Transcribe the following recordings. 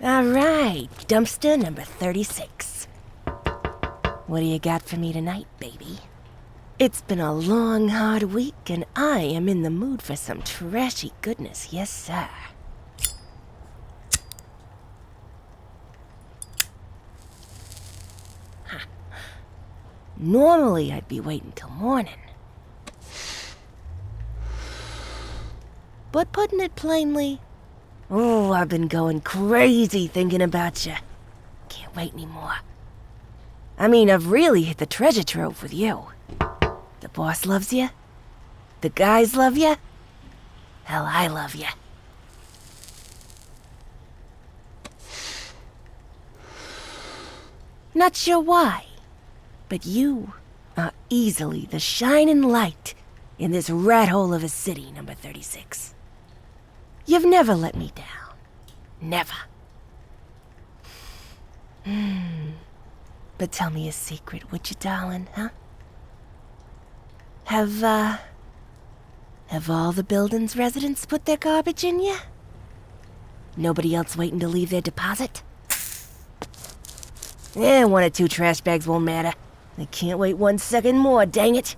All right, dumpster number 36. What do you got for me tonight, baby? It's been a long, hard week, and I am in the mood for some trashy goodness, yes, sir. Huh. Normally, I'd be waiting till morning. But putting it plainly, oh, I've been going crazy thinking about you. Can't wait anymore. I mean, I've really hit the treasure trove with you. The boss loves you. The guys love you. Hell, I love you. Not sure why, but you are easily the shining light in this rat hole of a city, number 36. You've never let me down. Never. But tell me a secret, would you, darling, huh? Have all the building's residents put their garbage in ya? Nobody else waiting to leave their deposit? Eh, 1 or 2 trash bags won't matter. I can't wait 1 second more, dang it.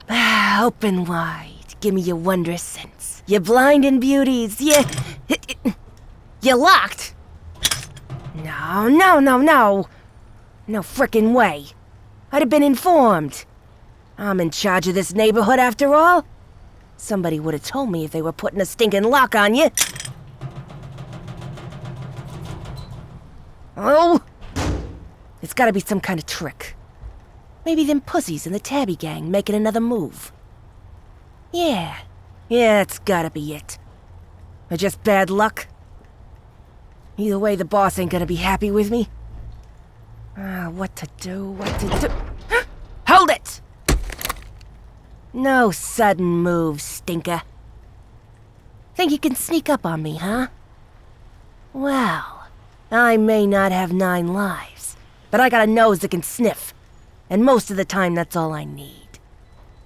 Open wide. Give me your wondrous sense. Your blinding beauties. You're locked. No. No frickin' way. I'd have been informed. I'm in charge of this neighborhood after all. Somebody would have told me if they were putting a stinking lock on you. Oh! It's gotta be some kind of trick. Maybe them pussies in the Tabby gang making another move. Yeah, it's gotta be it. Or just bad luck. Either way, the boss ain't gonna be happy with me. What to do? Hold it! No sudden moves, stinker. Think you can sneak up on me, huh? Well, I may not have 9 lives, but I got a nose that can sniff. And most of the time, that's all I need.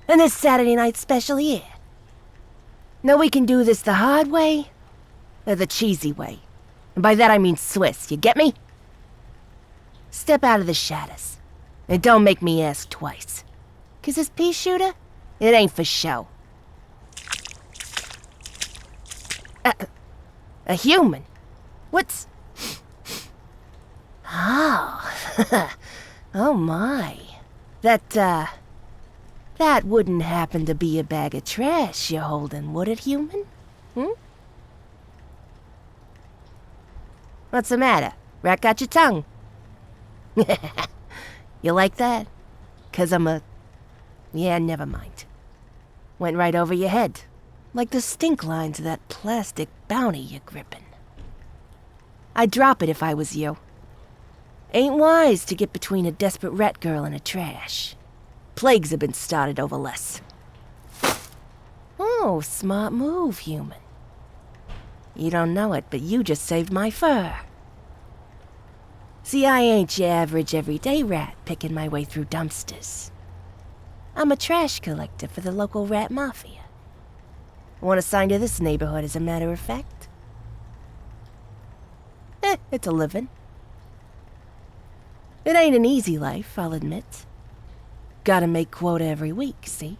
And this Saturday night special here. Now we can do this the hard way, or the cheesy way. And by that I mean Swiss, you get me? Step out of the shadows. And don't make me ask twice. 'Cause this pea shooter, it ain't for show. A human? What's... Oh. Oh my. That wouldn't happen to be a bag of trash you're holding, would it, human? What's the matter? Rat got your tongue? You like that? 'Cause Yeah, never mind. Went right over your head. Like the stink lines of that plastic bounty you're gripping. I'd drop it if I was you. Ain't wise to get between a desperate rat girl and a trash. Plagues have been started over less. Oh, smart move, human. You don't know it, but you just saved my fur. See, I ain't your average everyday rat picking my way through dumpsters. I'm a trash collector for the local rat mafia. Want assigned to this neighborhood, as a matter of fact. It's a living. It ain't an easy life, I'll admit. Gotta make quota every week, see?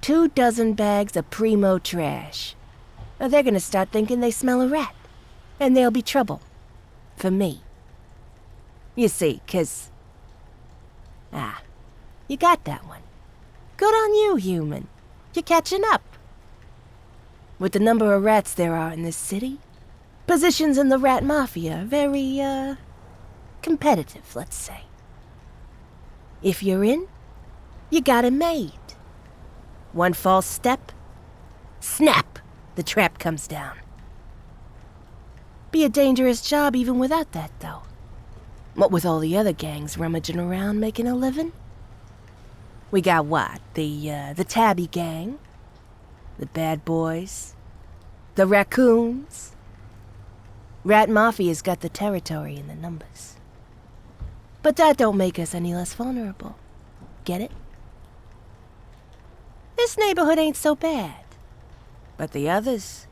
24 bags of primo trash. Or they're gonna start thinking they smell a rat. And there'll be trouble. For me. You see, 'cause... you got that one. Good on you, human. You're catching up. With the number of rats there are in this city, positions in the rat mafia are very, competitive, let's say. If you're in, You got it made. One false step, snap, the trap comes down. Be a dangerous job even without that, though. What with all the other gangs rummaging around making a living? We got what? The Tabby Gang? The Bad Boys? The Raccoons? Rat Mafia's got the territory and the numbers. But that don't make us any less vulnerable. Get it? This neighborhood ain't so bad. But the others?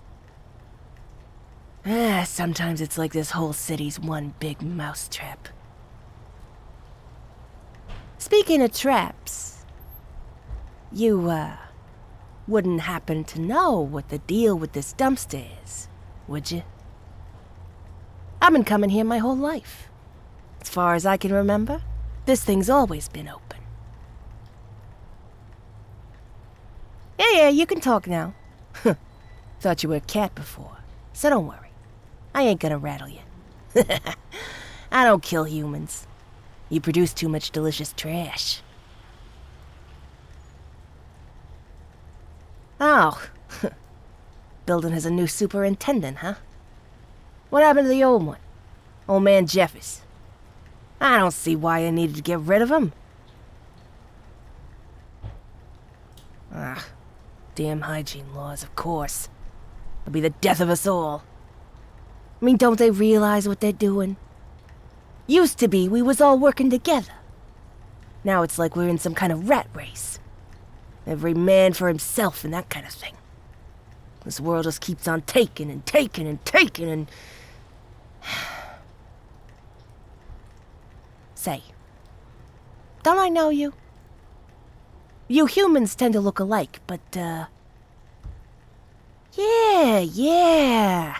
Sometimes it's like this whole city's one big mousetrap. Speaking of traps, you, wouldn't happen to know what the deal with this dumpster is, would you? I've been coming here my whole life. As far as I can remember, this thing's always been open. Yeah, you can talk now. Thought you were a cat before, so don't worry. I ain't gonna rattle you. I don't kill humans. You produce too much delicious trash. Oh, building has a new superintendent, huh? What happened to the old one? Old man Jeffers. I don't see why I needed to get rid of him. Damn hygiene laws, of course. It'll be the death of us all. I mean, don't they realize what they're doing? Used to be we was all working together. Now it's like we're in some kind of rat race. Every man for himself and that kind of thing. This world just keeps on taking and taking and taking and... Say, don't I know you? You humans tend to look alike, but, Yeah,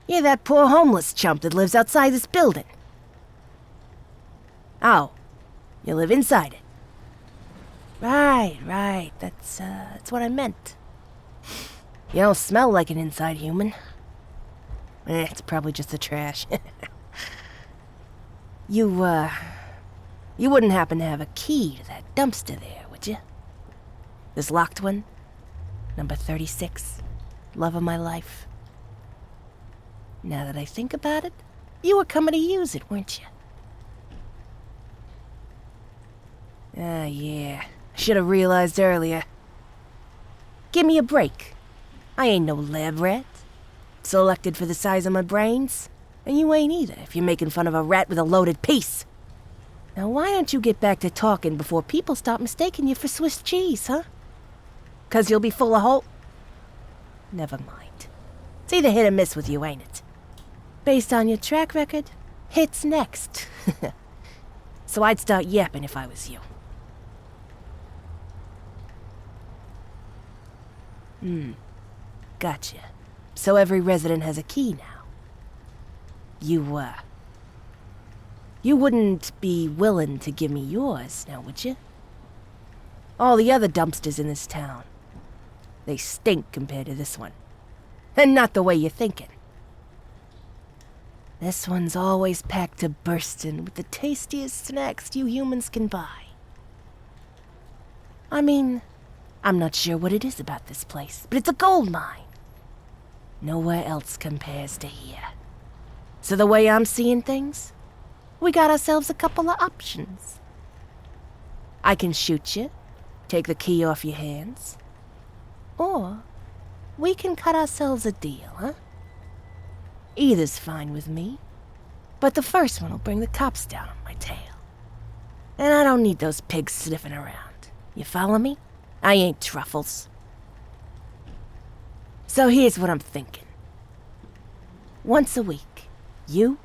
that poor homeless chump that lives outside this building. Oh, you live inside it. Right, that's what I meant. You don't smell like an inside human. It's probably just the trash. You wouldn't happen to have a key to that dumpster there, would you? This locked one? Number 36. Love of my life. Now that I think about it, you were coming to use it, weren't you? Yeah. Should have realized earlier. Give me a break. I ain't no lab rat. Selected for the size of my brains. And you ain't either if you're making fun of a rat with a loaded piece. Now why don't you get back to talking before people start mistaking you for Swiss cheese, huh? 'Cause you'll be full of hope? Never mind. It's either hit or miss with you, ain't it? Based on your track record, hit's next. So I'd start yapping if I was you. Gotcha. So every resident has a key now. You wouldn't be willing to give me yours, now would you? All the other dumpsters in this town, they stink compared to this one. And not the way you're thinking. This one's always packed to bursting with the tastiest snacks you humans can buy. I mean, I'm not sure what it is about this place, but it's a gold mine. Nowhere else compares to here. So the way I'm seeing things, we got ourselves a couple of options. I can shoot you, take the key off your hands. Or we can cut ourselves a deal, huh? Either's fine with me. But the first one will bring the cops down on my tail. And I don't need those pigs sniffing around. You follow me? I ain't Truffles. So here's what I'm thinking. Once a week, you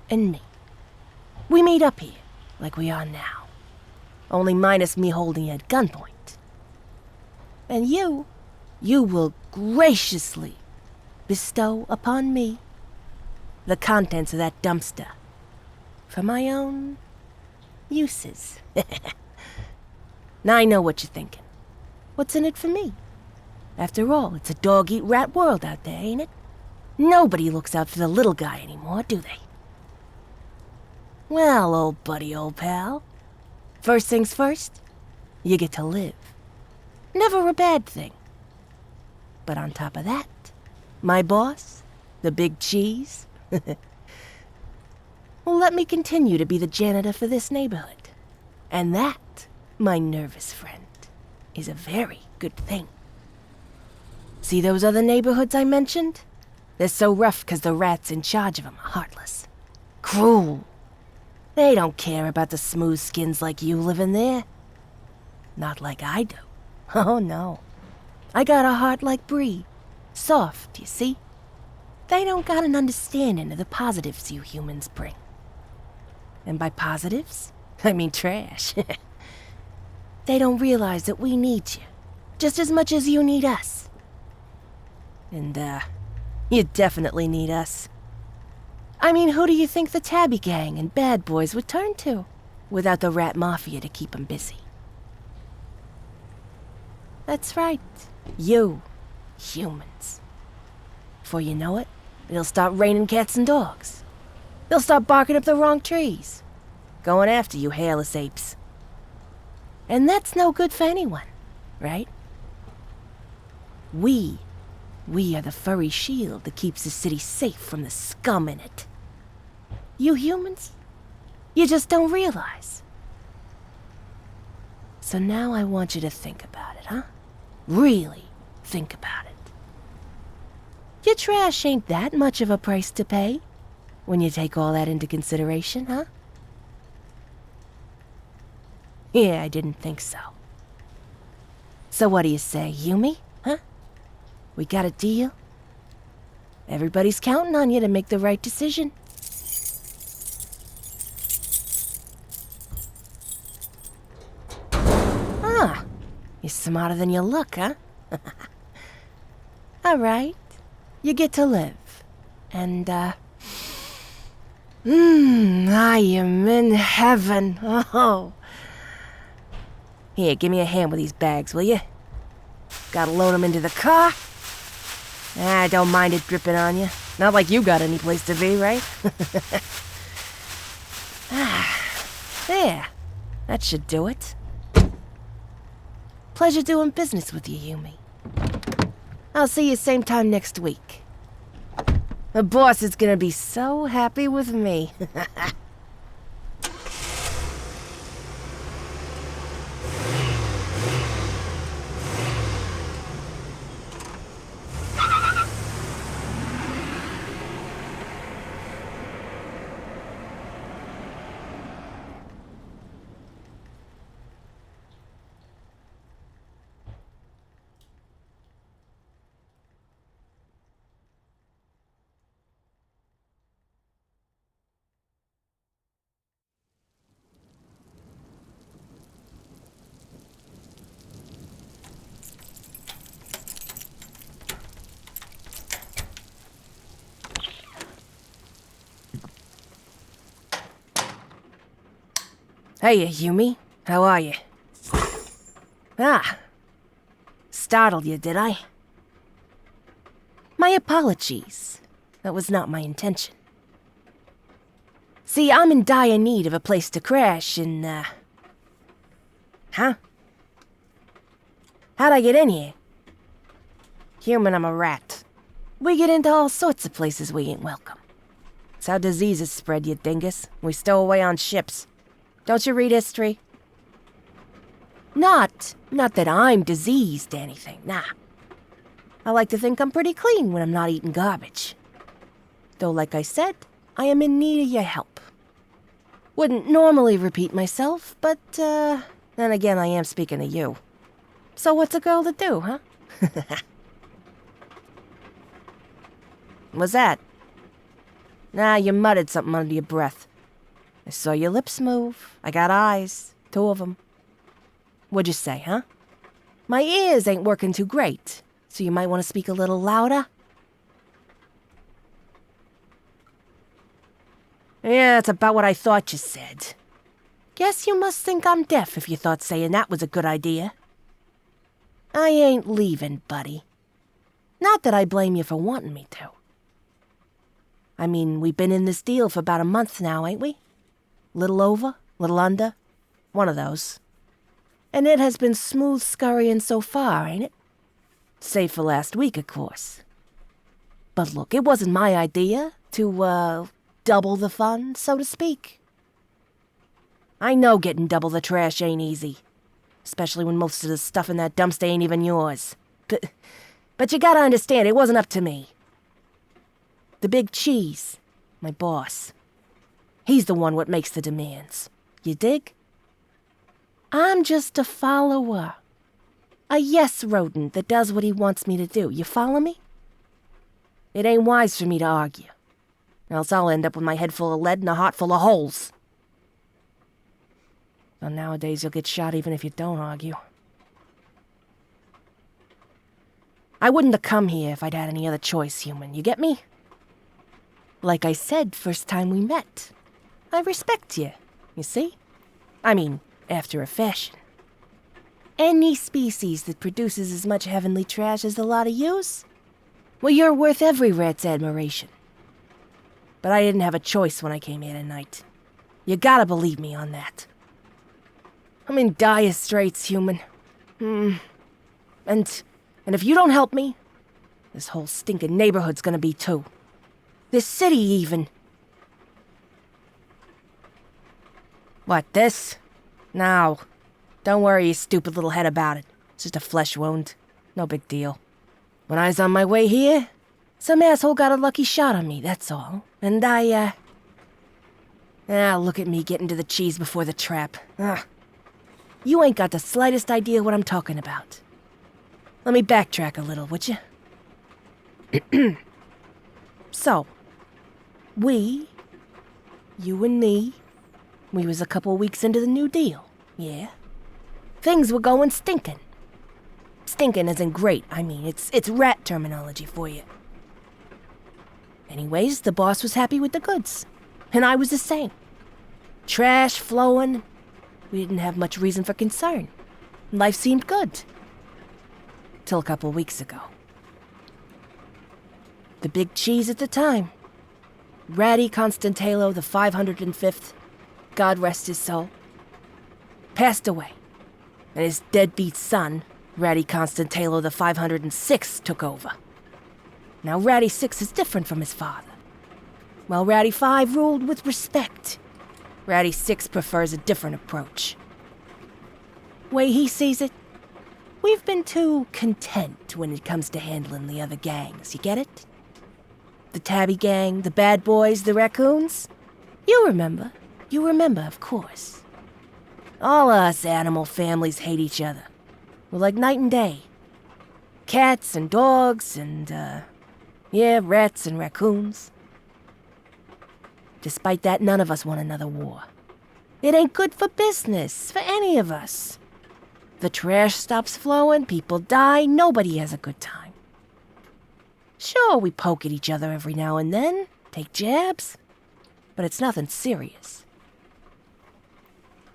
and me. We meet up here, like we are now. Only minus me holding you at gunpoint. And you will graciously bestow upon me the contents of that dumpster for my own uses. Now I know what you're thinking. What's in it for me? After all, it's a dog-eat-rat world out there, ain't it? Nobody looks out for the little guy anymore, do they? Well, old buddy, old pal. First things first, you get to live. Never a bad thing. But on top of that, my boss, the big cheese, will let me continue to be the janitor for this neighborhood. And that, my nervous friend, is a very good thing. See those other neighborhoods I mentioned? They're so rough because the rats in charge of them are heartless. Cruel. They don't care about the smooth skins like you living there. Not like I do. Oh, no. I got a heart like Bree. Soft, you see? They don't got an understanding of the positives you humans bring. And by positives, I mean trash. They don't realize that we need you, just as much as you need us. And, you definitely need us. I mean, who do you think the Tabby Gang and Bad Boys would turn to, without the Rat Mafia to keep them busy? That's right, you, humans. Before you know it, it'll start raining cats and dogs. They'll start barking up the wrong trees, going after you hairless apes. And that's no good for anyone, right? We are the furry shield that keeps the city safe from the scum in it. You humans, you just don't realize. So now I want you to think about it, huh? Really think about it. Your trash ain't that much of a price to pay when you take all that into consideration, huh? Yeah, I didn't think so. So what do you say, Yumi? Huh? We got a deal? Everybody's counting on you to make the right decision. Ah, you're smarter than you look, huh? All right. You get to live. And, I am in heaven. Oh. Here, give me a hand with these bags, will you? Gotta load them into the car. I don't mind it dripping on you. Not like you got any place to be, right? There. That should do it. Pleasure doing business with you, Yumi. I'll see you same time next week. The boss is gonna be so happy with me. Hey, Yumi. How are you? Ah. Startled you, did I? My apologies. That was not my intention. See, I'm in dire need of a place to crash and, Huh? How'd I get in here? Human, I'm a rat. We get into all sorts of places we ain't welcome. It's how diseases spread, you dingus. We stow away on ships. Don't you read history? Not that I'm diseased or anything, nah. I like to think I'm pretty clean when I'm not eating garbage. Though, like I said, I am in need of your help. Wouldn't normally repeat myself, but, then again, I am speaking to you. So what's a girl to do, huh? What's that? Nah, you muttered something under your breath. I saw your lips move. I got eyes. 2 of them. What'd you say, huh? My ears ain't working too great, so you might want to speak a little louder. Yeah, that's about what I thought you said. Guess you must think I'm deaf if you thought saying that was a good idea. I ain't leaving, buddy. Not that I blame you for wanting me to. I mean, we've been in this deal for about a month now, ain't we? Little over, little under, one of those. And it has been smooth scurrying so far, ain't it? Save for last week, of course. But look, it wasn't my idea to, double the fun, so to speak. I know getting double the trash ain't easy. Especially when most of the stuff in that dumpster ain't even yours. But you gotta understand, it wasn't up to me. The big cheese, my boss. He's the one what makes the demands. You dig? I'm just a follower. A yes rodent that does what he wants me to do. You follow me? It ain't wise for me to argue. Else I'll end up with my head full of lead and a heart full of holes. Well, nowadays you'll get shot even if you don't argue. I wouldn't have come here if I'd had any other choice, human. You get me? Like I said first time we met, I respect you see? I mean, after a fashion. Any species that produces as much heavenly trash as the lot of yous, well, you're worth every rat's admiration. But I didn't have a choice when I came here tonight. You gotta believe me on that. I'm in dire straits, human. And if you don't help me, this whole stinking neighborhood's gonna be too. This city, even. What, this? No. Don't worry your stupid little head about it. It's just a flesh wound. No big deal. When I was on my way here, some asshole got a lucky shot on me, that's all. And look at me getting to the cheese before the trap. You ain't got the slightest idea what I'm talking about. Let me backtrack a little, would you? So, you and me, we was a couple weeks into the New Deal, yeah? Things were going stinking. Stinking as in great, I mean, it's rat terminology for you. Anyways, the boss was happy with the goods, and I was the same. Trash flowing, we didn't have much reason for concern. Life seemed good. Till a couple weeks ago. The big cheese at the time, Ratty Constantalo the 505th, God rest his soul, passed away, and his deadbeat son, Ratty Constantalo the 506th, took over. Now Ratty 6 is different from his father. While Ratty 5 ruled with respect, Ratty 6 prefers a different approach. Way he sees it, we've been too content when it comes to handling the other gangs, you get it? The Tabby Gang, the Bad Boys, the Raccoons? You remember, of course. All us animal families hate each other. We're like night and day. Cats and dogs and, rats and raccoons. Despite that, none of us want another war. It ain't good for business, for any of us. The trash stops flowing, people die, nobody has a good time. Sure, we poke at each other every now and then, take jabs, but it's nothing serious.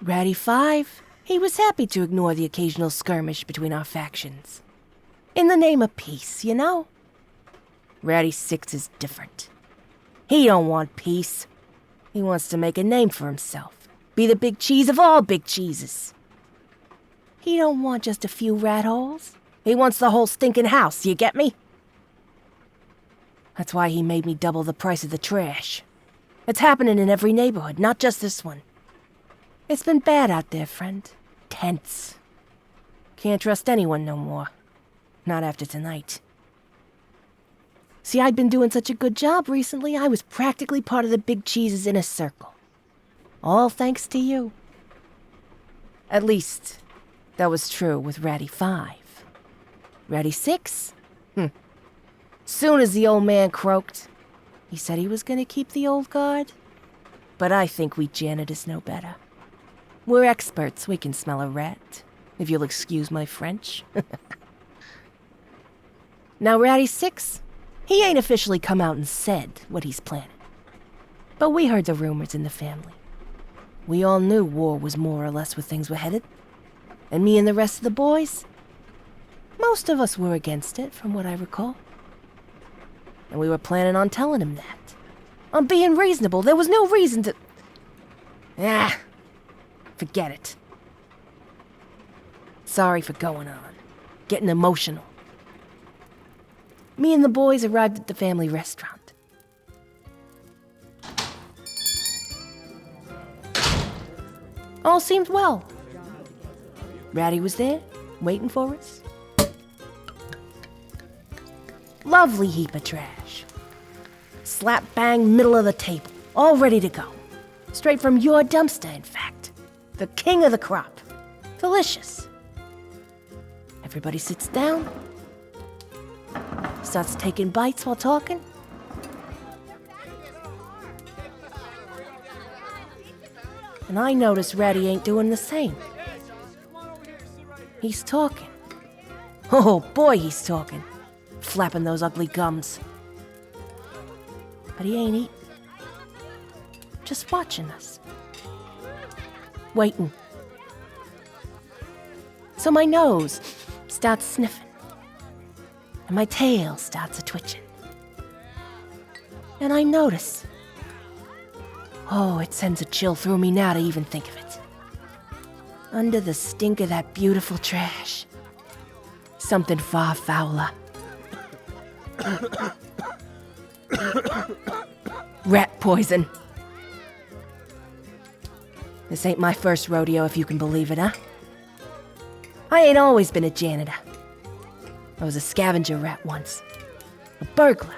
Ratty 5, he was happy to ignore the occasional skirmish between our factions. In the name of peace, you know? Ratty 6 is different. He don't want peace. He wants to make a name for himself. Be the big cheese of all big cheeses. He don't want just a few rat holes. He wants the whole stinking house, you get me? That's why he made me double the price of the trash. It's happening in every neighborhood, not just this one. It's been bad out there, friend. Tense. Can't trust anyone no more. Not after tonight. See, I'd been doing such a good job recently, I was practically part of the big cheese's inner circle. All thanks to you. At least, that was true with Ratty 5. Ratty 6? Soon as the old man croaked, he said he was gonna keep the old guard. But I think we janitors know better. We're experts, we can smell a rat, if you'll excuse my French. Now Ratty 6, he ain't officially come out and said what he's planning. But we heard the rumors in the family. We all knew war was more or less where things were headed. And me and the rest of the boys, most of us were against it, from what I recall. And we were planning on telling him that. On being reasonable, there was no reason to... forget it. Sorry for going on. Getting emotional. Me and the boys arrived at the family restaurant. All seemed well. Ratty was there, waiting for us. Lovely heap of trash. Slap bang middle of the table, all ready to go. Straight from your dumpster, in fact. The king of the crop. Delicious. Everybody sits down. Starts taking bites while talking. And I notice Ratty ain't doing the same. He's talking. Oh boy, he's talking. Flapping those ugly gums. But he ain't eating. Just watching us. Waiting. So my nose starts sniffing. And my tail starts a-twitching. And I notice. Oh, it sends a chill through me now to even think of it. Under the stink of that beautiful trash. Something far fouler. Rat poison. This ain't my first rodeo, if you can believe it, huh? I ain't always been a janitor. I was a scavenger rat once. A burglar.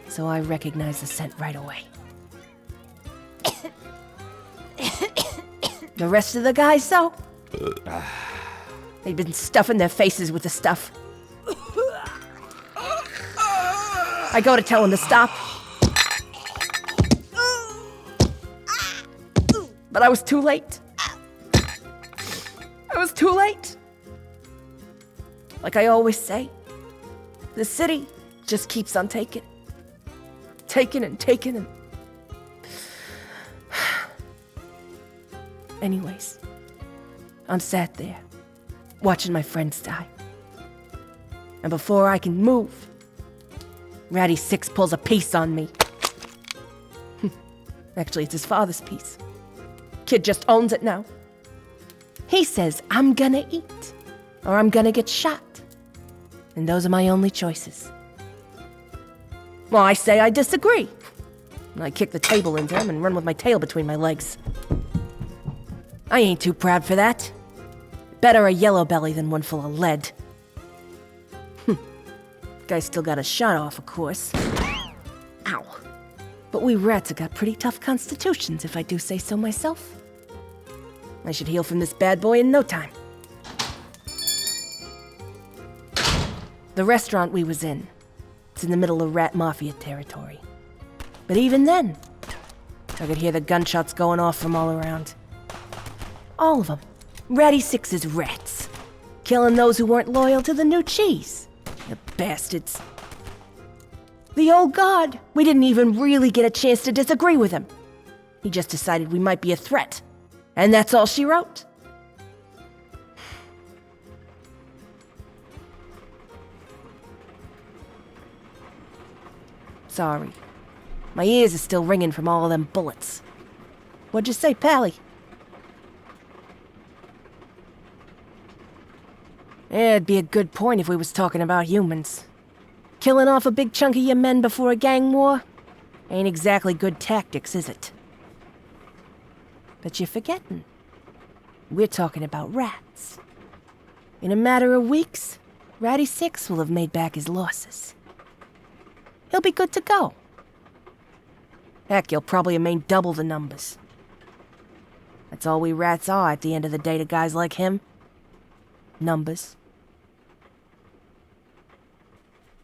So I recognized the scent right away. The rest of the guys, though? They'd been stuffing their faces with the stuff. I go to tell them to stop. But I was too late. I was too late. Like I always say, the city just keeps on taking. Taking and taking and... Anyways, I'm sat there, watching my friends die. And before I can move, Ratty Six pulls a piece on me. Actually, it's his father's piece. Kid just owns it now. He says I'm gonna eat, or I'm gonna get shot. And those are my only choices. Well, I say I disagree. And I kick the table into him and run with my tail between my legs. I ain't too proud for that. Better a yellow belly than one full of lead. Guy still got a shot off, of course. Ow. But we rats have got pretty tough constitutions, if I do say so myself. I should heal from this bad boy in no time. The restaurant we was in, it's in the middle of Rat Mafia territory. But even then, I could hear the gunshots going off from all around. All of them. Ratty Six's rats. Killing those who weren't loyal to the new cheese. The bastards. The old god. We didn't even really get a chance to disagree with him. He just decided we might be a threat. And that's all she wrote. Sorry. My ears are still ringing from all of them bullets. What'd you say, Pally? It'd be a good point if we was talking about humans. Killing off a big chunk of your men before a gang war? Ain't exactly good tactics, is it? But you're forgetting. We're talking about rats. In a matter of weeks, Ratty Six will have made back his losses. He'll be good to go. Heck, he'll probably have made double the numbers. That's all we rats are at the end of the day to guys like him. Numbers.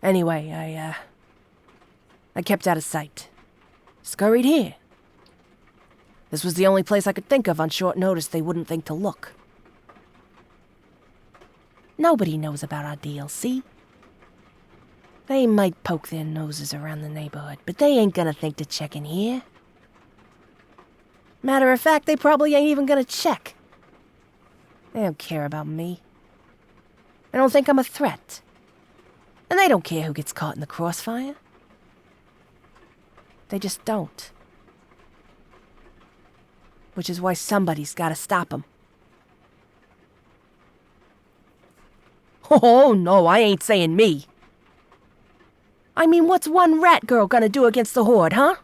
Anyway, I kept out of sight. Scurried here. This was the only place I could think of on short notice they wouldn't think to look. Nobody knows about our deal, see? They might poke their noses around the neighborhood, but they ain't gonna think to check in here. Matter of fact, they probably ain't even gonna check. They don't care about me. They don't think I'm a threat. And they don't care who gets caught in the crossfire. They just don't. Which is why somebody's gotta stop them. Oh, no, I ain't saying me. I mean, what's one rat girl gonna do against the Horde, huh?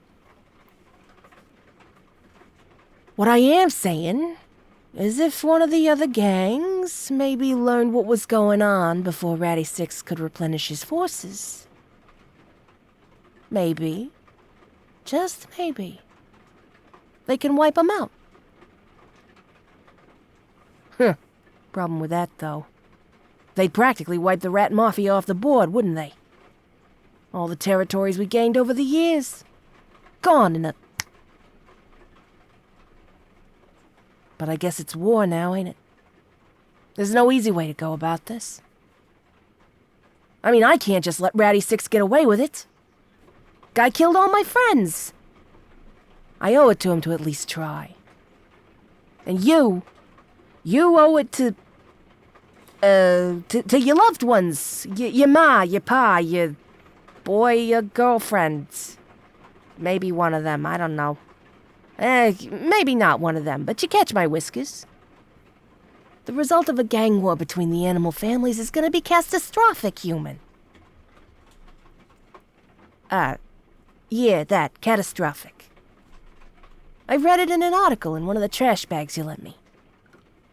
What I am saying is if one of the other gangs maybe learned what was going on before Ratty Six could replenish his forces. Maybe, just maybe, they can wipe him out. Problem with that, though. They'd practically wipe the Rat Mafia off the board, wouldn't they? All the territories we gained over the years. Gone in a... But I guess it's war now, ain't it? There's no easy way to go about this. I mean, I can't just let Ratty Six get away with it. Guy killed all my friends. I owe it to him to at least try. And you owe it to your loved ones. Your ma, your pa, your boy, your girlfriend. Maybe one of them, I don't know. Maybe not one of them, but you catch my whiskers. The result of a gang war between the animal families is gonna be catastrophic, human. Yeah, that, catastrophic. I read it in an article in one of the trash bags you lent me.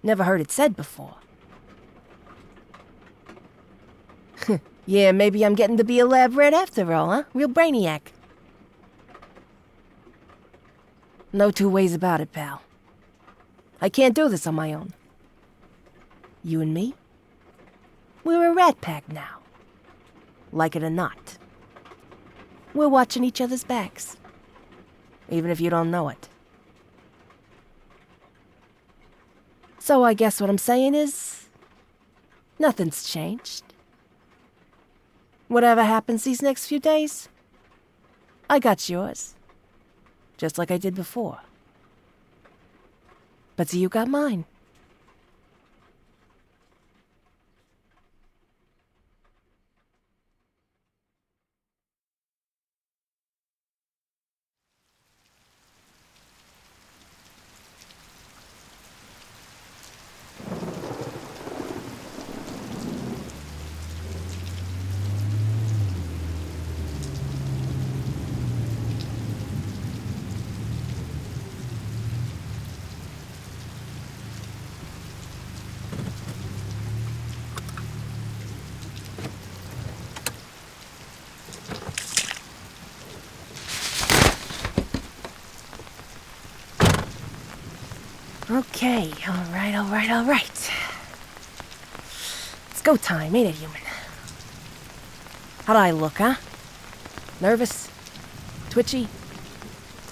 Never heard it said before. Yeah, maybe I'm getting to be a lab rat after all, huh? Real brainiac. No two ways about it, pal. I can't do this on my own. You and me? We're a rat pack now. Like it or not. We're watching each other's backs. Even if you don't know it. So I guess what I'm saying is... nothing's changed. Whatever happens these next few days, I got yours. Just like I did before. But see, you got mine. Okay, all right. It's go time, ain't it, human? How'd I look, huh? Nervous? Twitchy?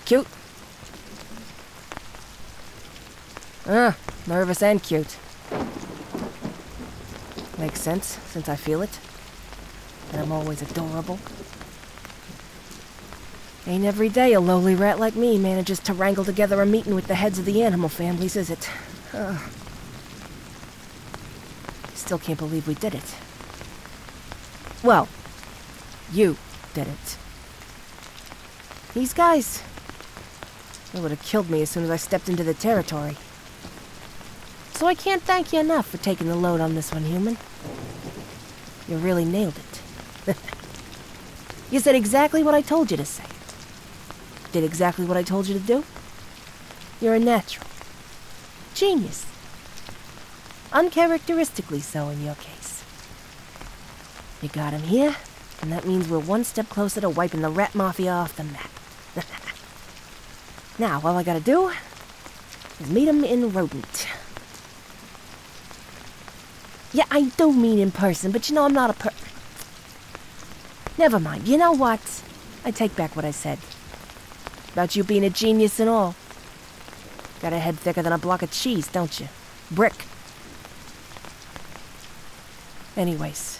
Cute? Nervous and cute. Makes sense, since I feel it. And I'm always adorable. Ain't every day a lowly rat like me manages to wrangle together a meeting with the heads of the animal families, is it? Still can't believe we did it. Well, you did it. These guys, they would have killed me as soon as I stepped into the territory. So I can't thank you enough for taking the load on this one, human. You really nailed it. You said exactly what I told you to say. Did exactly what I told you to do. You're a natural. Genius. Uncharacteristically so in your case. You got him here, and that means we're one step closer to wiping the Rat Mafia off the map. Now, all I gotta do is meet him in rodent. Yeah, I do mean in person, but you know I'm not a Never mind, you know what? I take back what I said. About you being a genius and all. Got a head thicker than a block of cheese, don't you? Brick. Anyways.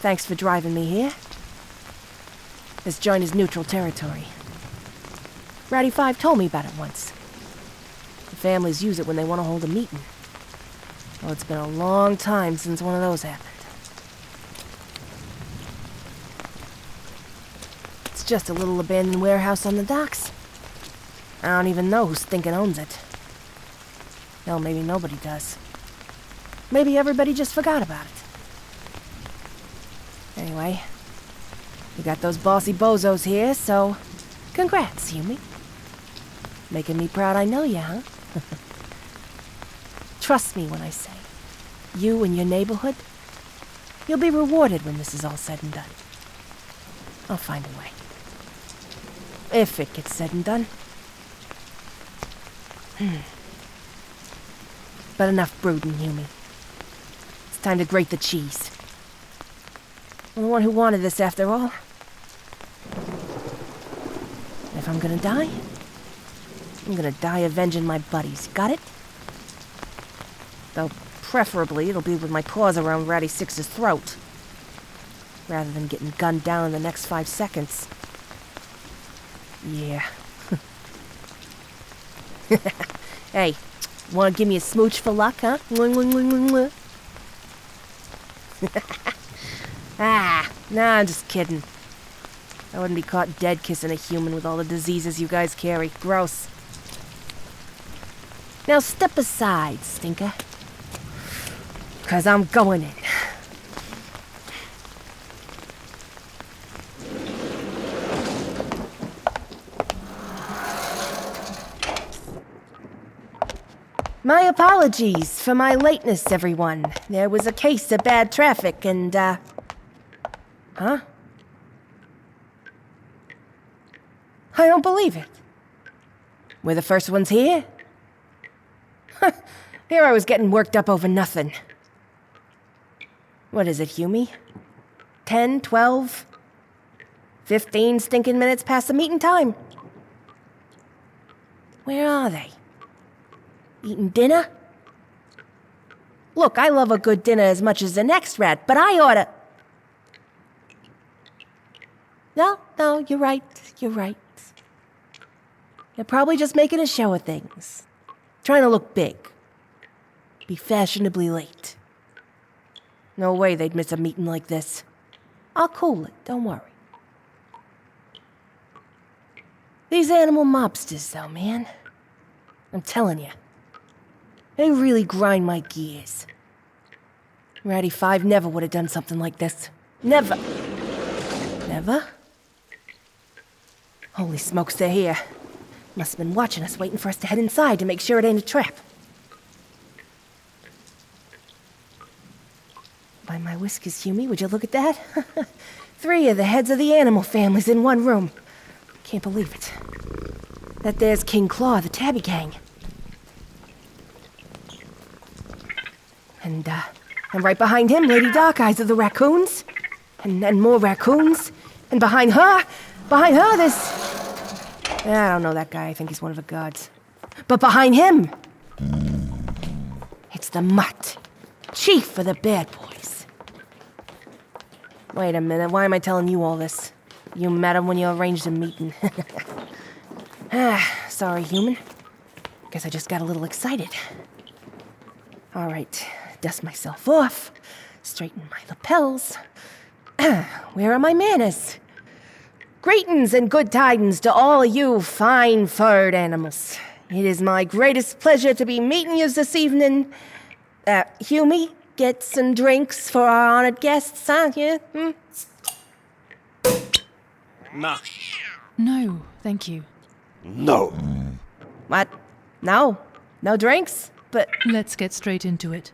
Thanks for driving me here. This joint is neutral territory. Ratty 5 told me about it once. The families use it when they want to hold a meeting. Well, it's been a long time since one of those happened. It's just a little abandoned warehouse on the docks. I don't even know who stinking owns it. Hell, maybe nobody does. Maybe everybody just forgot about it. Anyway, you got those bossy bozos here, so congrats, Yumi. Making me proud I know ya, huh? Trust me when I say, you and your neighborhood, you'll be rewarded when this is all said and done. I'll find a way. If it gets said and done. But enough brooding, Yumi. It's time to grate the cheese. I'm the one who wanted this after all. If I'm gonna die, I'm gonna die avenging my buddies. Got it? Though, preferably, it'll be with my paws around Ratty Six's throat. Rather than getting gunned down in the next 5 seconds. Yeah. Hey, wanna give me a smooch for luck, huh? Nah, I'm just kidding. I wouldn't be caught dead kissing a human with all the diseases you guys carry. Gross. Now step aside, stinker. 'Cause I'm going in. My apologies for my lateness, everyone. There was a case of bad traffic and, Huh? I don't believe it. We're the first ones here? Here I was getting worked up over nothing. What is it, Yumi? 10, 12, 15 stinking minutes past the meeting time. Where are they? Eating dinner? Look, I love a good dinner as much as the next rat, but I oughta... No, you're right. They're probably just making a show of things. Trying to look big. Be fashionably late. No way they'd miss a meeting like this. I'll cool it, don't worry. These animal mobsters, though, man. I'm telling you. They really grind my gears. Ratty 5 never would have done something like this. Never. Never? Holy smokes, they're here. Must have been watching us, waiting for us to head inside to make sure it ain't a trap. By my whiskers, Yumi, would you look at that? 3 of the heads of the animal families in one room. Can't believe it. That there's King Claw, the Tabby Gang. And right behind him, Lady Dark Eyes of the raccoons. And more raccoons. And behind her, there's... I don't know that guy, I think he's one of the gods. But behind him, it's the Mutt, chief of the bad boys. Wait a minute, why am I telling you all this? You met him when you arranged a meeting. Sorry, human. Guess I just got a little excited. All right, dust myself off, straighten my lapels. Where are my manners? Greetings and good tidings to all you fine furred animals. It is my greatest pleasure to be meeting you this evening. Yumi, get some drinks for our honored guests, huh? Yeah? Nah. No, thank you. No. What? No? No drinks? But... Let's get straight into it.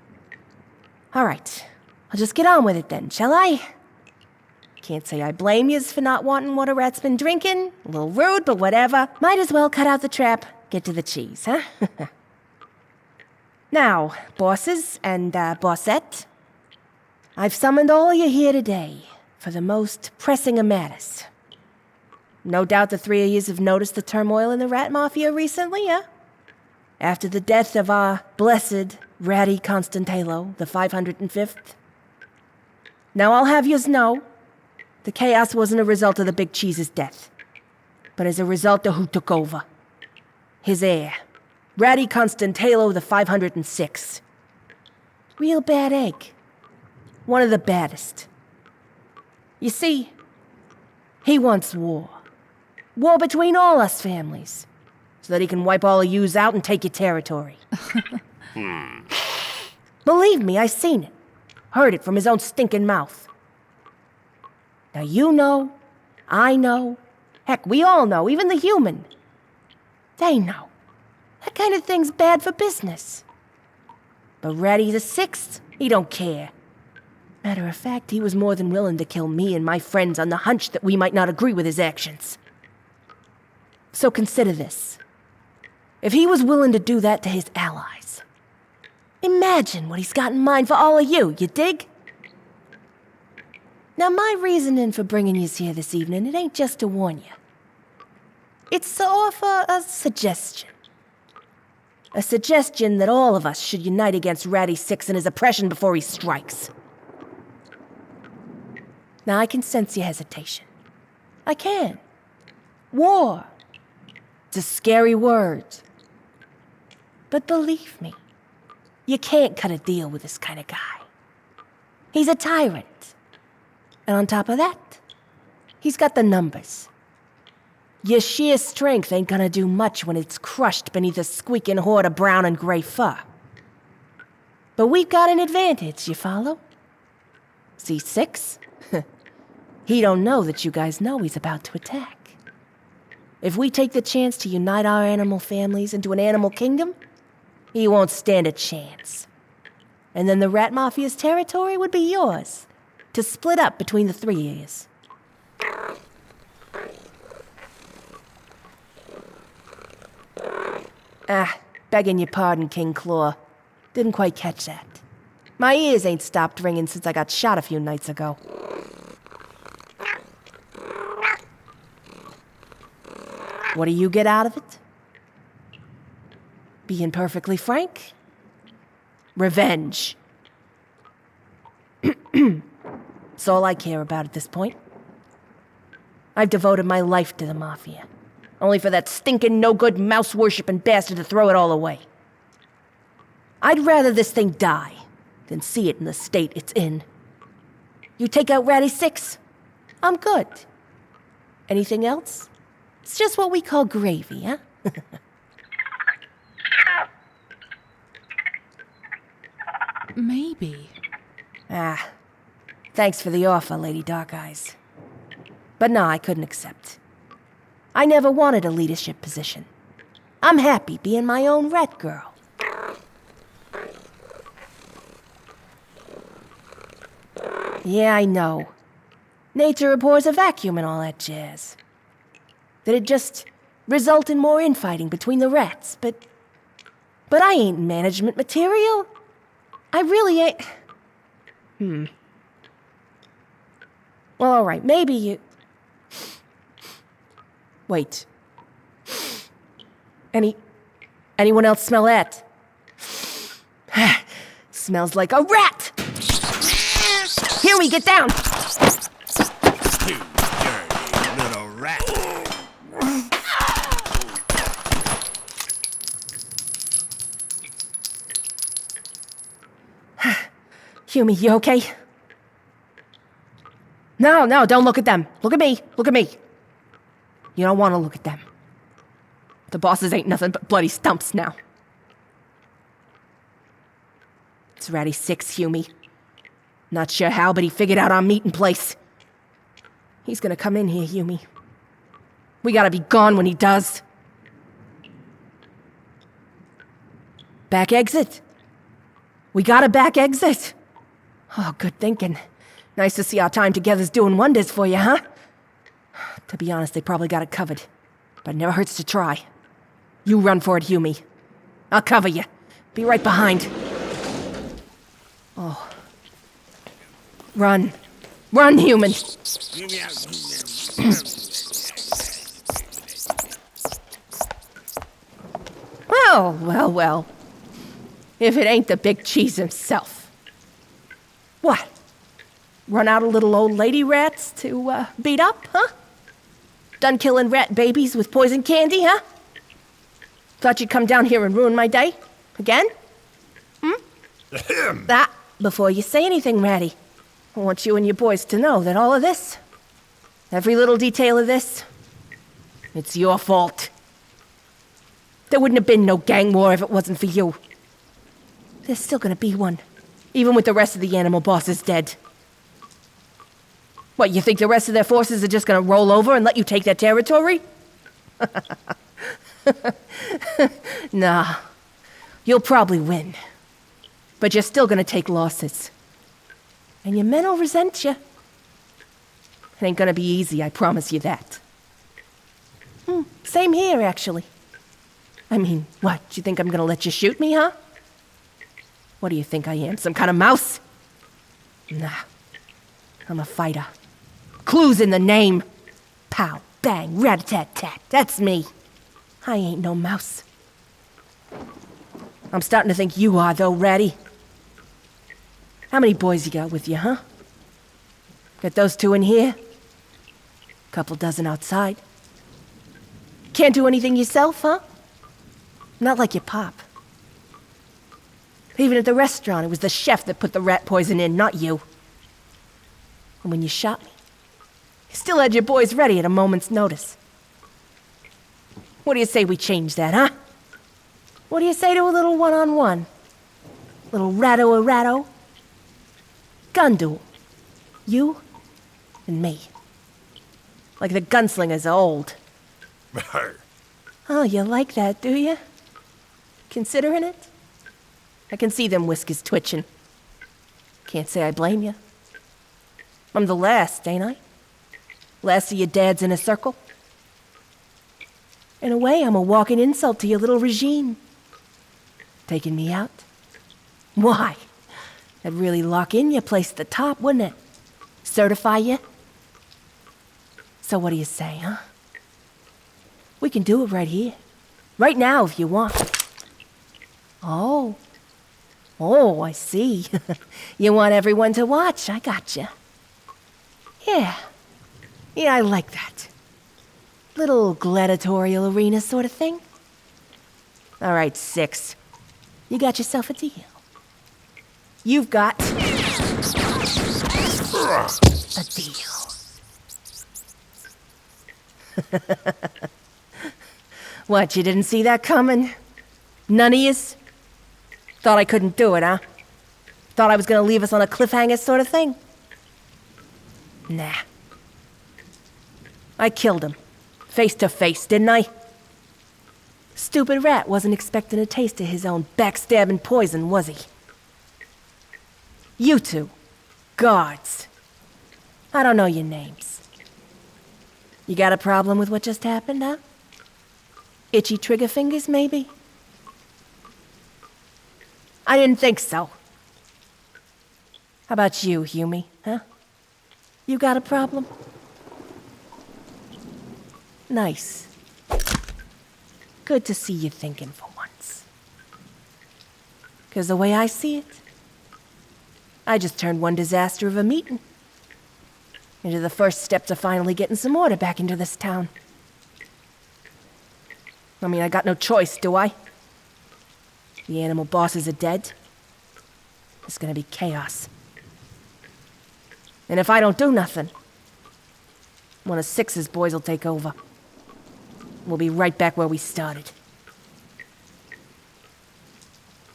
All right. I'll just get on with it then, shall I? Can't say I blame yous for not wanting what a rat's been drinking. A little rude, but whatever. Might as well cut out the trap, get to the cheese, huh? Now, bosses and bossette, I've summoned all you here today for the most pressing of matters. No doubt the 3 of yous have noticed the turmoil in the rat mafia recently, huh? After the death of our blessed Ratty Constantalo, the 505th. Now I'll have yous know, the chaos wasn't a result of the Big Cheese's death, but as a result of who took over. His heir, Ratty Constantalo the 506. Real bad egg. One of the baddest. You see, he wants war. War between all us families, so that he can wipe all of yous out and take your territory. Believe me, I seen it. Heard it from his own stinking mouth. Now you know, I know, heck, we all know, even the human. They know. That kind of thing's bad for business. But Ratty the Sixth, he don't care. Matter of fact, he was more than willing to kill me and my friends on the hunch that we might not agree with his actions. So consider this. If he was willing to do that to his allies, imagine what he's got in mind for all of you dig? Now, my reasoning for bringing yous here this evening, it ain't just to warn you. It's to offer a suggestion. A suggestion that all of us should unite against Ratty Six and his oppression before he strikes. Now, I can sense your hesitation. I can. War. It's a scary word. But believe me, you can't cut a deal with this kind of guy. He's a tyrant. And on top of that, he's got the numbers. Your sheer strength ain't gonna do much when it's crushed beneath a squeaking horde of brown and gray fur. But we've got an advantage, you follow? C6? He don't know that you guys know he's about to attack. If we take the chance to unite our animal families into an animal kingdom, he won't stand a chance. And then the Rat Mafia's territory would be yours, to split up between the three of yous. Begging your pardon, King Claw. Didn't quite catch that. My ears ain't stopped ringing since I got shot a few nights ago. What do you get out of it? Being perfectly frank? Revenge. It's all I care about at this point. I've devoted my life to the Mafia, only for that stinking no-good mouse-worshipping bastard to throw it all away. I'd rather this thing die than see it in the state it's in. You take out Ratty Six, I'm good. Anything else? It's just what we call gravy, huh? Maybe. Thanks for the offer, Lady Dark Eyes. But no, I couldn't accept. I never wanted a leadership position. I'm happy being my own rat girl. Yeah, I know. Nature abhors a vacuum and all that jazz. That'd just result in more infighting between the rats, but I ain't management material. I really ain't. Well, all right, maybe you... Wait. Anyone else smell that? Smells like a rat! Here we get down! You dirty little rat. Humi, you okay? No, don't look at them. Look at me. Look at me. You don't want to look at them. The bosses ain't nothing but bloody stumps now. It's Ratty Six, Humi. Not sure how, but he figured out our meeting place. He's gonna come in here, Humi. We gotta be gone when he does. Back exit. We got a back exit. Oh, good thinking. Nice to see our time together's doing wonders for you, huh? To be honest, they probably got it covered. But it never hurts to try. You run for it, Humi. I'll cover you. Be right behind. Oh. Run. Run, human! Well. If it ain't the big cheese himself. What? Run out of little old lady rats to, beat up, huh? Done killing rat babies with poison candy, huh? Thought you'd come down here and ruin my day? Again? Before you say anything, Ratty, I want you and your boys to know that all of this, every little detail of this, it's your fault. There wouldn't have been no gang war if it wasn't for you. There's still gonna be one. Even with the rest of the animal bosses dead. What, you think the rest of their forces are just gonna roll over and let you take their territory? Nah. You'll probably win. But you're still gonna take losses. And your men'll resent you. It ain't gonna be easy, I promise you that. Same here, actually. I mean, what, you think I'm gonna let you shoot me, huh? What do you think I am, some kind of mouse? Nah. I'm a fighter. Clue's in the name. Pow, bang, rat-a-tat-tat. That's me. I ain't no mouse. I'm starting to think you are, though, Ratty. How many boys you got with you, huh? Got those 2 in here? Couple dozen outside. Can't do anything yourself, huh? Not like your pop. Even at the restaurant, it was the chef that put the rat poison in, not you. And when you shot me, you still had your boys ready at a moment's notice. What do you say we change that, huh? What do you say to a little one-on-one? Little ratto-a-ratto? Gun duel. You and me. Like the gunslingers of old. Oh, you like that, do you? Considering it? I can see them whiskers twitching. Can't say I blame you. I'm the last, ain't I? Last of your dads in a circle. In a way, I'm a walking insult to your little regime. Taking me out? Why? That'd really lock in your place at the top, wouldn't it? Certify you? So what do you say, huh? We can do it right here. Right now, if you want. Oh. Oh, I see. You want everyone to watch. I gotcha. Yeah. Yeah, I like that. Little gladiatorial arena sort of thing. All right, 6. You got yourself a deal. You've got... a deal. What, you didn't see that coming? None of yous? Thought I couldn't do it, huh? Thought I was gonna leave us on a cliffhanger sort of thing? Nah. I killed him. Face to face, didn't I? Stupid rat wasn't expecting a taste of his own backstabbing poison, was he? You two. Guards. I don't know your names. You got a problem with what just happened, huh? Itchy trigger fingers, maybe? I didn't think so. How about you, Humie, huh? You got a problem? Nice. Good to see you thinking for once. 'Cause the way I see it, I just turned one disaster of a meeting into the first step to finally getting some order back into this town. I mean, I got no choice, do I? The animal bosses are dead. It's gonna be chaos. And if I don't do nothing, one of Six's boys will take over. We'll be right back where we started.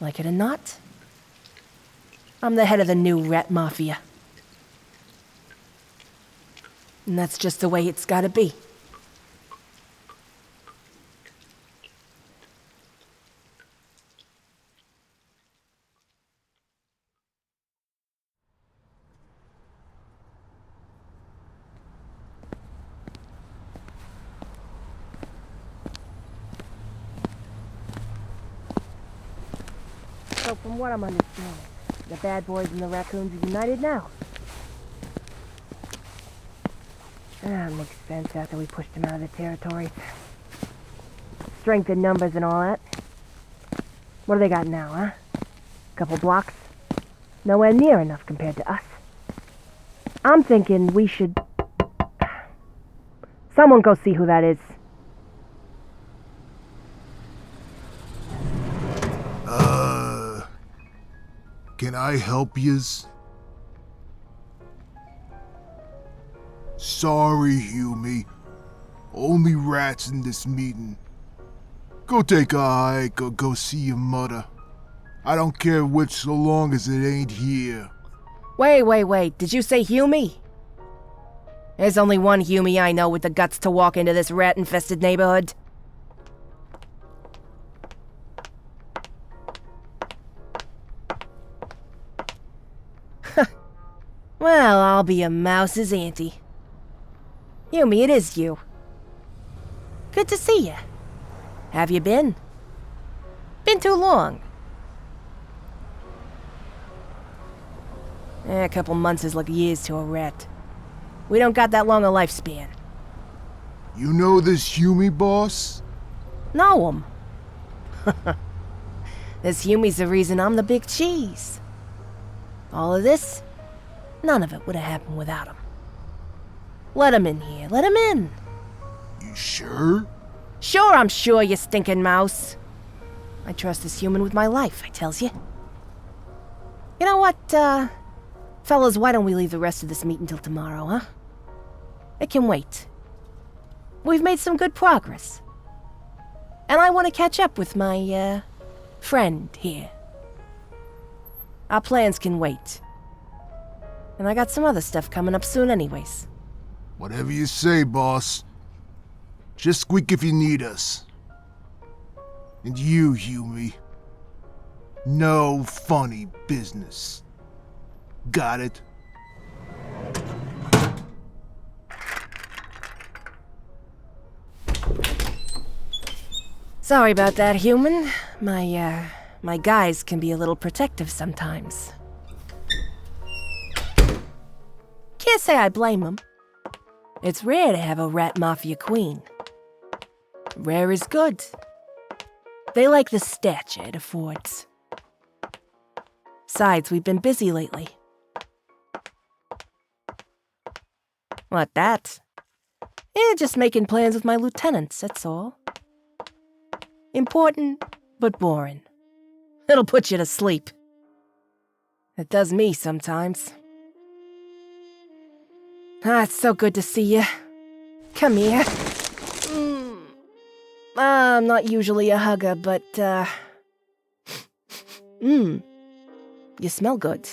Like it or not, I'm the head of the new Rat Mafia. And that's just the way it's gotta be. So from what I'm understanding, the bad boys and the raccoons are united now. Makes sense after we pushed them out of the territory. Strength in numbers and all that. What do they got now, huh? Couple blocks? Nowhere near enough compared to us. I'm thinking we should... Someone go see who that is. Can I help yous? Sorry, Humie. Only rats in this meeting. Go take a hike or go see your mother. I don't care which so long as it ain't here. Wait. Did you say Humie? There's only one Humie I know with the guts to walk into this rat-infested neighborhood. Well, I'll be a mouse's auntie. Humie, it is you. Good to see you. Have you been? Been too long. A couple months is like years to a rat. We don't got that long a lifespan. You know this Humie boss? Know him. This Humie's the reason I'm the big cheese. All of this, none of it would have happened without him. Let him in here, let him in. You sure? Sure, I'm sure, you stinking mouse. I trust this human with my life, I tells you. You know what, fellas, why don't we leave the rest of this meet until tomorrow, huh? It can wait. We've made some good progress. And I want to catch up with my, friend here. Our plans can wait. And I got some other stuff coming up soon anyways. Whatever you say, boss. Just squeak if you need us. And you, Humie. No funny business. Got it? Sorry about that, human. My guys can be a little protective sometimes. Can't say I blame them. It's rare to have a rat mafia queen. Rare is good. They like the stature it affords. Besides, we've been busy lately. What, that? Just making plans with my lieutenants, that's all. Important, but boring. It'll put you to sleep. It does me sometimes. It's so good to see you. Come here. I'm not usually a hugger, but, you smell good.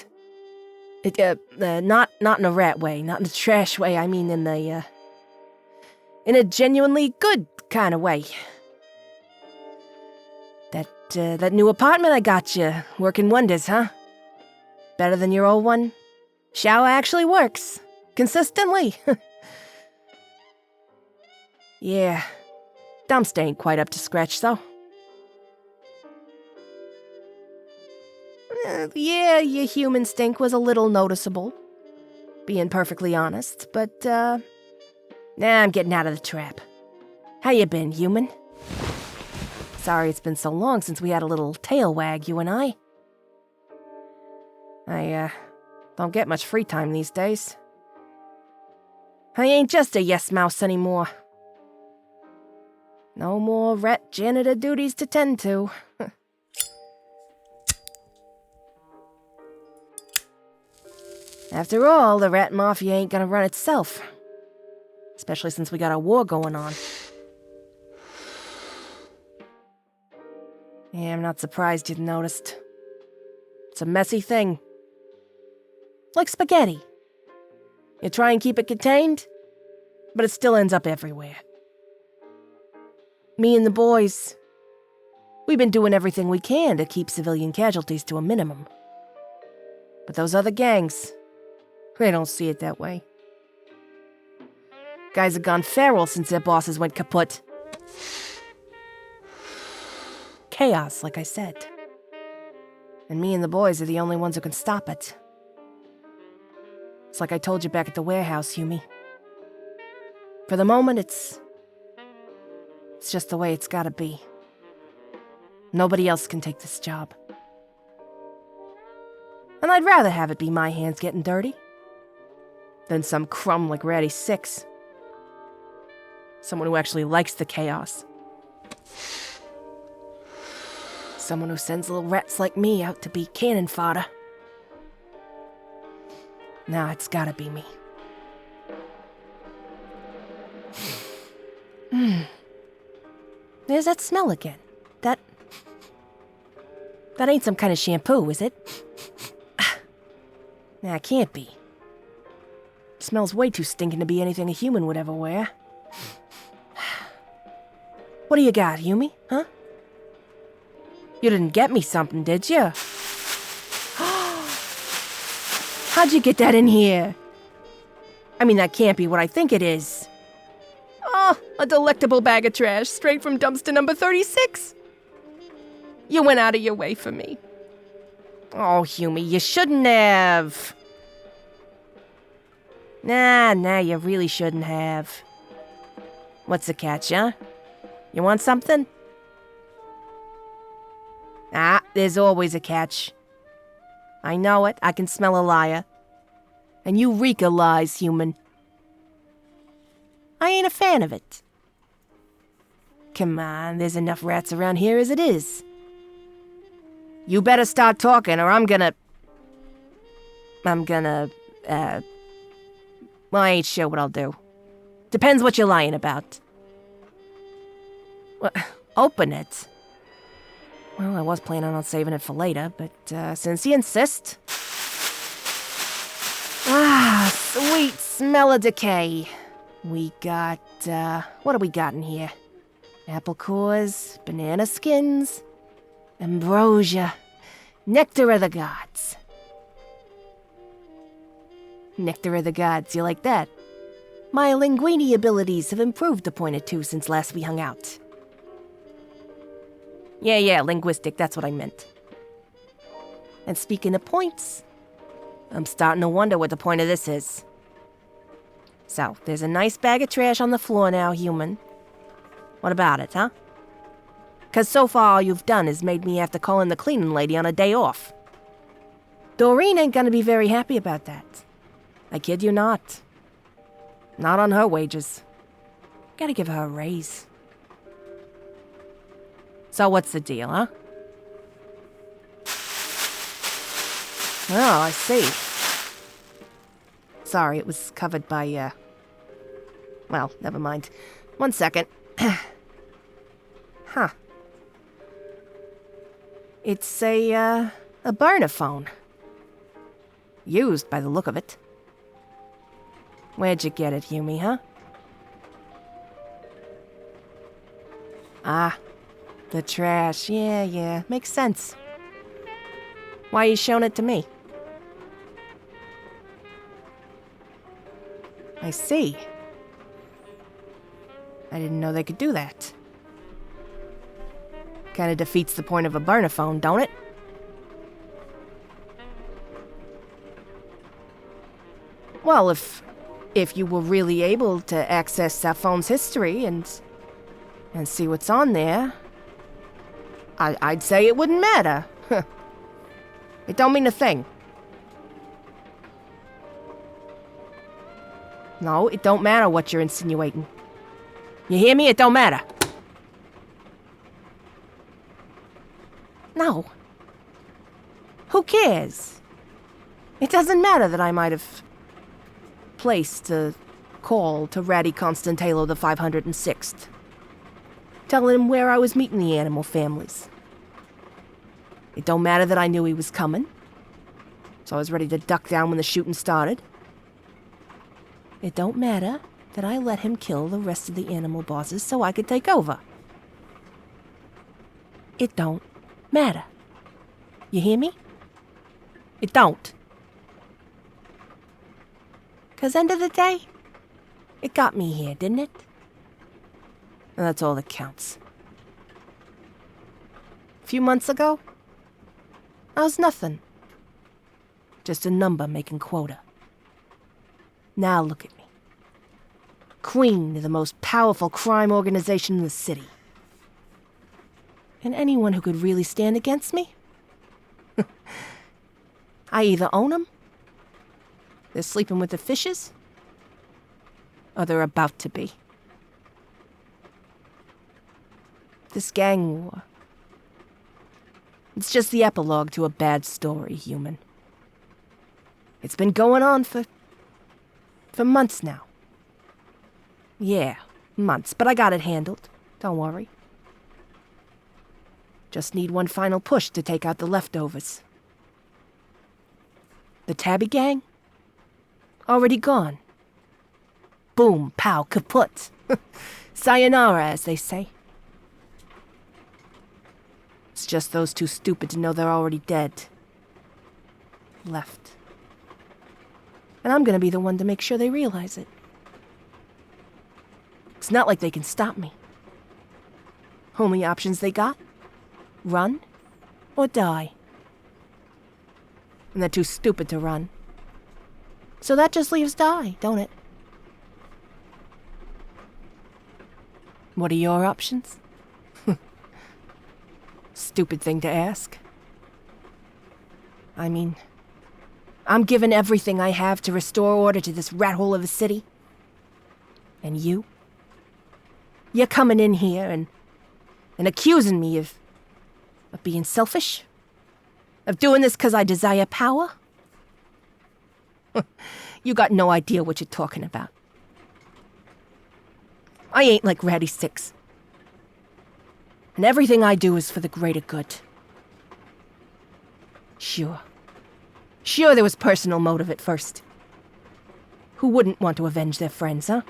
Not in a rat way, not in a trash way, I mean in a genuinely good kind of way. That new apartment I got you, working wonders, huh? Better than your old one? Shower actually works. Consistently. Yeah. Dumpster ain't quite up to scratch, though. Yeah, your human stink was a little noticeable. Being perfectly honest, but, nah, I'm getting out of the trap. How you been, human? Sorry it's been so long since we had a little tail wag, you and I. I don't get much free time these days. I ain't just a yes mouse anymore. No more rat janitor duties to tend to. After all, the rat mafia ain't gonna run itself. Especially since we got a war going on. Yeah, I'm not surprised you'd noticed. It's a messy thing. Like spaghetti. You try and keep it contained, but it still ends up everywhere. Me and the boys, we've been doing everything we can to keep civilian casualties to a minimum. But those other gangs, they don't see it that way. Guys have gone feral since their bosses went kaput. Chaos, like I said. And me and the boys are the only ones who can stop it. It's like I told you back at the warehouse, Humie. For the moment, it's just the way it's gotta be. Nobody else can take this job. And I'd rather have it be my hands getting dirty than some crumb like Ratty Six. Someone who actually likes the chaos. Someone who sends little rats like me out to be cannon fodder. Nah, it's gotta be me. There's that smell again. That ain't some kind of shampoo, is it? Nah, it can't be. Smells way too stinking to be anything a human would ever wear. What do you got, Yumi? Huh? You didn't get me something, did you? How'd you get that in here? I mean, that can't be what I think it is. Oh, a delectable bag of trash straight from dumpster number 36. You went out of your way for me. Oh, Yumi, you shouldn't have. Nah, you really shouldn't have. What's the catch, huh? You want something? Ah, there's always a catch. I know it. I can smell a liar. And you reek of lies, human. I ain't a fan of it. Come on, there's enough rats around here as it is. You better start talking or I'm gonna... well, I ain't sure what I'll do. Depends what you're lying about. Well, open it. Well, I was planning on saving it for later, but since you insist... Ah, sweet smell of decay. We got, what do we got in here? Apple cores, banana skins, ambrosia, nectar of the gods. Nectar of the gods, you like that? My linguini abilities have improved a point or two since last we hung out. Yeah, linguistic, that's what I meant. And speaking of points, I'm starting to wonder what the point of this is. So, there's a nice bag of trash on the floor now, human. What about it, huh? 'Cause so far all you've done is made me have to call in the cleaning lady on a day off. Doreen ain't gonna be very happy about that. I kid you not. Not on her wages. Gotta give her a raise. So what's the deal, huh? Oh, I see. Sorry, it was covered by, well, never mind. 1 second. Huh. It's a burner phone. Used by the look of it. Where'd you get it, Yumi, huh? Ah, the trash. Yeah, makes sense. Why are you showing it to me? I see. I didn't know they could do that. Kinda defeats the point of a burner phone, don't it? Well, if you were really able to access that phone's history and see what's on there, I'd say it wouldn't matter. It don't mean a thing. No, it don't matter what you're insinuating. You hear me? It don't matter. No. Who cares? It doesn't matter that I might have placed a call to Ratty Constantalo the 506th, telling him where I was meeting the animal families. It don't matter that I knew he was coming, so I was ready to duck down when the shooting started. It don't matter that I let him kill the rest of the animal bosses so I could take over. It don't matter. You hear me? It don't. 'Cause end of the day, it got me here, didn't it? And that's all that counts. A few months ago, I was nothing. Just a number making quota. Now look at me. Queen of the most powerful crime organization in the city. And anyone who could really stand against me? I either own them, they're sleeping with the fishes, or they're about to be. This gang war, it's just the epilogue to a bad story, human. It's been going on for months now. Yeah, months, but I got it handled. Don't worry. Just need one final push to take out the leftovers. The Tabby gang? Already gone. Boom, pow, kaput. Sayonara, as they say. It's just those too stupid to know they're already dead. Left. And I'm gonna be the one to make sure they realize it. It's not like they can stop me. Only options they got? Run or die. And they're too stupid to run. So that just leaves die, don't it? What are your options? Stupid thing to ask. I mean, I'm giving everything I have to restore order to this rat hole of a city. And you? You're coming in here and accusing me of being selfish? Of doing this because I desire power? You got no idea what you're talking about. I ain't like Ratty Six. And everything I do is for the greater good. Sure. Sure there was personal motive at first. Who wouldn't want to avenge their friends, huh?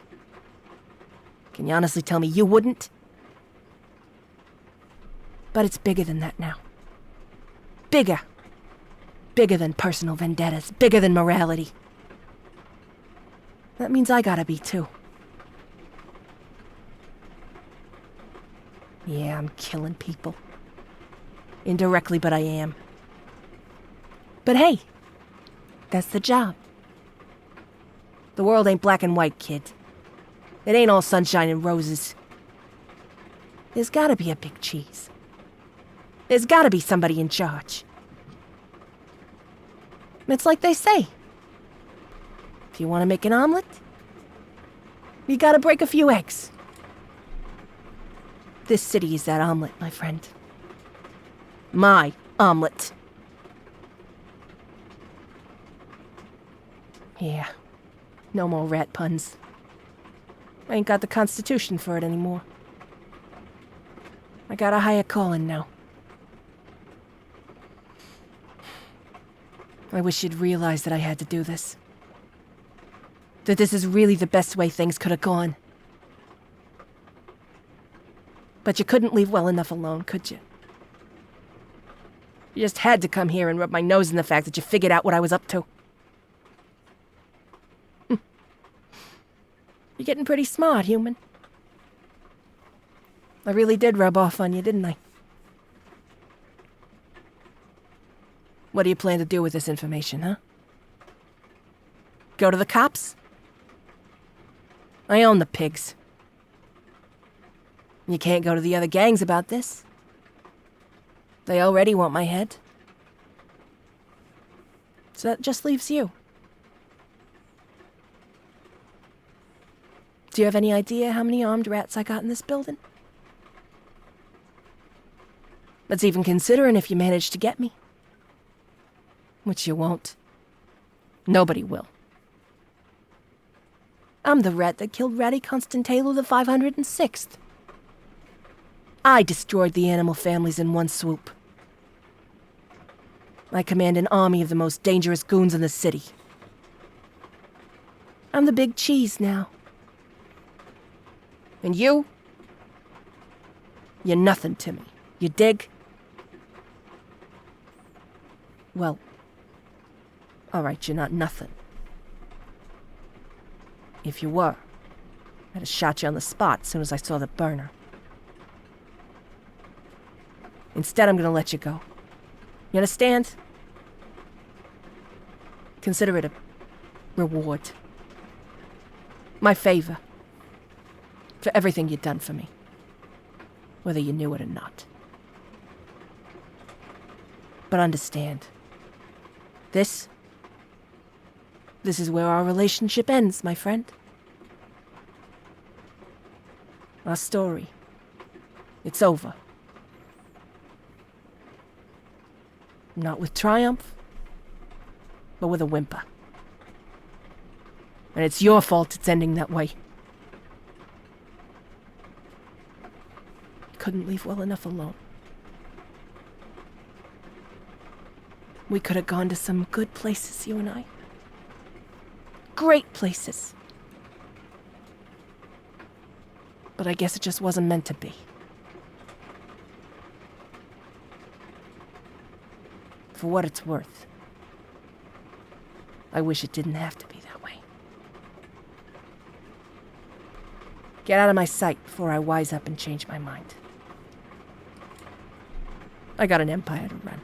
Can you honestly tell me you wouldn't? But it's bigger than that now. Bigger. Bigger than personal vendettas. Bigger than morality. That means I gotta be too. Yeah, I'm killing people. Indirectly, but I am. But hey, that's the job. The world ain't black and white, kid. It ain't all sunshine and roses. There's gotta be a big cheese. There's gotta be somebody in charge. It's like they say. If you want to make an omelet, you gotta break a few eggs. This city is that omelet, my friend. My omelet. Yeah, no more rat puns. I ain't got the constitution for it anymore. I got a higher calling now. I wish you'd realize that I had to do this. That this is really the best way things could have gone. But you couldn't leave well enough alone, could you? You just had to come here and rub my nose in the fact that you figured out what I was up to. You're getting pretty smart, human. I really did rub off on you, didn't I? What do you plan to do with this information, huh? Go to the cops? I own the pigs. You can't go to the other gangs about this. They already want my head. So that just leaves you. Do you have any idea how many armed rats I got in this building? That's even considering if you manage to get me. Which you won't. Nobody will. I'm the rat that killed Ratty Constantalo the 506th. I destroyed the animal families in one swoop. I command an army of the most dangerous goons in the city. I'm the big cheese now. And you? You're nothing to me. You dig? Well, alright, you're not nothing. If you were, I'd have shot you on the spot as soon as I saw the burner. Instead, I'm gonna let you go. You understand? Consider it a reward. My favor. For everything you've done for me. Whether you knew it or not. But understand. This is where our relationship ends, my friend. Our story. It's over. Not with triumph, but with a whimper. And it's your fault it's ending that way. Couldn't leave well enough alone. We could have gone to some good places, you and I. Great places. But I guess it just wasn't meant to be. For what it's worth, I wish it didn't have to be that way. Get out of my sight before I wise up and change my mind. I got an empire to run.